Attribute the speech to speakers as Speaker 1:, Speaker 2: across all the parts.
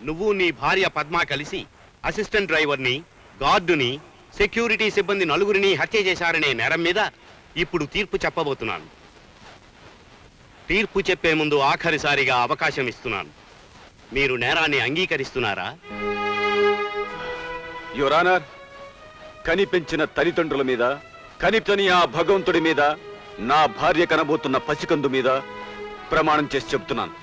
Speaker 1: నువ్వు నీ భార్య పద్మ కలిసి అసిస్టెంట్ డ్రైవర్ని, గార్డుని, సెక్యూరిటీ సిబ్బంది నలుగురిని హత్య చేశారనే నేరం మీద ఇప్పుడు తీర్పు చెప్పబోతున్నాను. తీర్పు చెప్పే ముందు ఆఖరిసారిగా అవకాశం ఇస్తున్నాను. మీరు నేరాన్ని అంగీకరిస్తున్నారా?
Speaker 2: యువర్ ఆనర్, కనిపెంచిన తల్లిదండ్రుల మీద, కనిపని ఆ భగవంతుడి మీద, నా భార్య కనబోతున్న పసికందు మీద ప్రమాణం చేసి చెప్తున్నాను.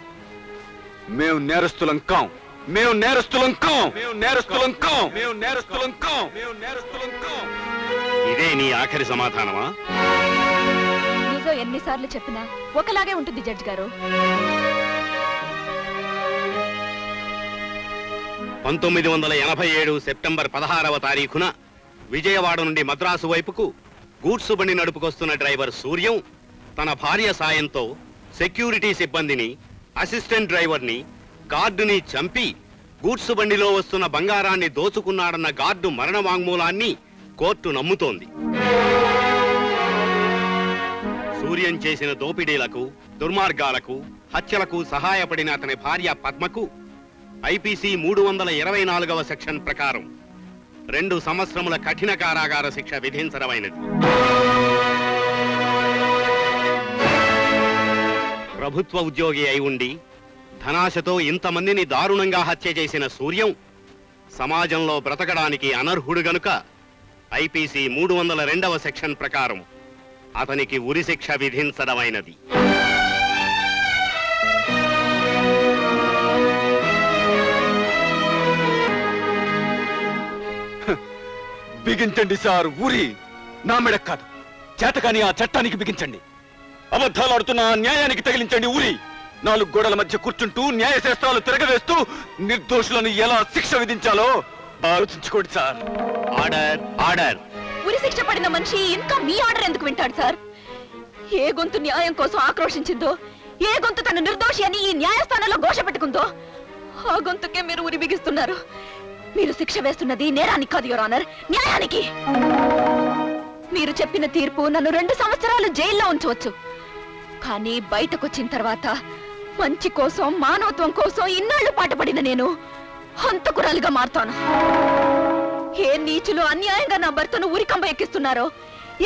Speaker 2: మేము నేరస్తులం కాం, మేము నేరస్తులం కాం, మేము నేరస్తులం కాం, మేము నేరస్తులం కాం, మేము నేరస్తులం కాం.
Speaker 1: ఇదే నీ ఆఖరి సమాధానమా?
Speaker 3: నిజం ఎన్నిసార్లు చెప్పినా ఒకలాగే ఉంటుంది జడ్జి గారు.
Speaker 1: 1987 సెప్టెంబర్ 16వ తారీఖున విజయవాడ నుండి మద్రాసు వైపుకు గూడ్సు బండి నడుపుకొస్తున్న డ్రైవర్ సూర్యం తన భార్య సాయంతో సెక్యూరిటీ సిబ్బందిని, అసిస్టెంట్ డ్రైవర్ని, గార్డుని చంపి గూడ్సు బండిలో వస్తున్న బంగారాన్ని దోచుకున్నాడన్న గార్డు మరణ వాంగ్మూలాన్ని కోర్టు నమ్ముతోంది. సూర్యం చేసిన దోపిడీలకు, దుర్మార్గాలకు, హత్యలకు సహాయపడిన అతని భార్య పద్మకు ఐపీసీ 324వ సెక్షన్ ప్రకారం 2 సంవత్సరముల కఠిన కారాగార శిక్ష విధించడమైనది. ప్రభుత్వ ఉద్యోగి అయి ఉండి ధనాశతో ఇంతమందిని దారుణంగా హత్య చేసిన సూర్యం సమాజంలో బ్రతకడానికి అనర్హుడు గనుక ఐపీసీ 302వ సెక్షన్ ప్రకారం అతనికి ఉరిశిక్ష విధించడమైనది.
Speaker 2: బిగించండి సార్ ఉరి. నా మెడ కాదు, చేతకాని ఆ చట్టానికి బిగించండి. అబద్ధాలాడుతున్న ఆ న్యాయానికి తగిలించండి ఉరి. 4 గోడల మధ్య కూర్చుంటూ న్యాయశాస్త్రాలు తిరగవేస్తూ నిర్దోషులను ఎలా శిక్ష విధించాలో ఆలోచించుకోండి సార్.
Speaker 1: Order, order.
Speaker 3: ఉరి శిక్ష పడిన మనిషి ఇంకా మీ ఆర్డర్ ఎందుకు వింటాడు సార్? ఏ గొంతు న్యాయం కోసం ఆక్రోశించిందో, ఏ గొంతు తన నిర్దోషి అని ఈ న్యాయస్థానంలో ఘోష పెట్టుకుందో ఆ గొంతుకే మీరు ఉరి బిగిస్తున్నారు. మీరు శిక్ష వేస్తున్నది నేరానికి కాదు యువర్ ఆనర్, న్యాయానికి. మీరు చెప్పిన తీర్పు నన్ను 2 సంవత్సరాలు జైల్లో ఉంచవచ్చు. కానీ బయటకొచ్చిన తర్వాత మంచి కోసం, మానవత్వం కోసం ఇన్నాళ్లు పాటుపడిన నేను హంతకురాలుగా మారుతాను. ఏ నీచులు అన్యాయంగా నా భర్తను ఉరికంబ ఎక్కిస్తున్నారో,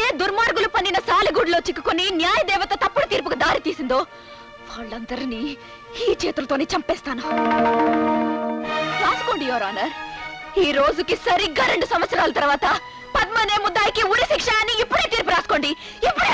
Speaker 3: ఏ దుర్మార్గులు పన్నిన సాలెగూడులో చిక్కుకొని న్యాయ దేవత తప్పుడు తీర్పుకు దారి తీసిందో వాళ్ళందరినీ ఈ చేతులతోనే చంపేస్తాను. రాసుకోండి యువర్ ఆనర్. ఈ రోజుకి సరిగ్గా 2 సంవత్సరాల తర్వాత పద్మనే ముద్దాయికి ఉరి శిక్ష అని ఇప్పుడే తీర్పు రాసుకోండి. ఇప్పుడే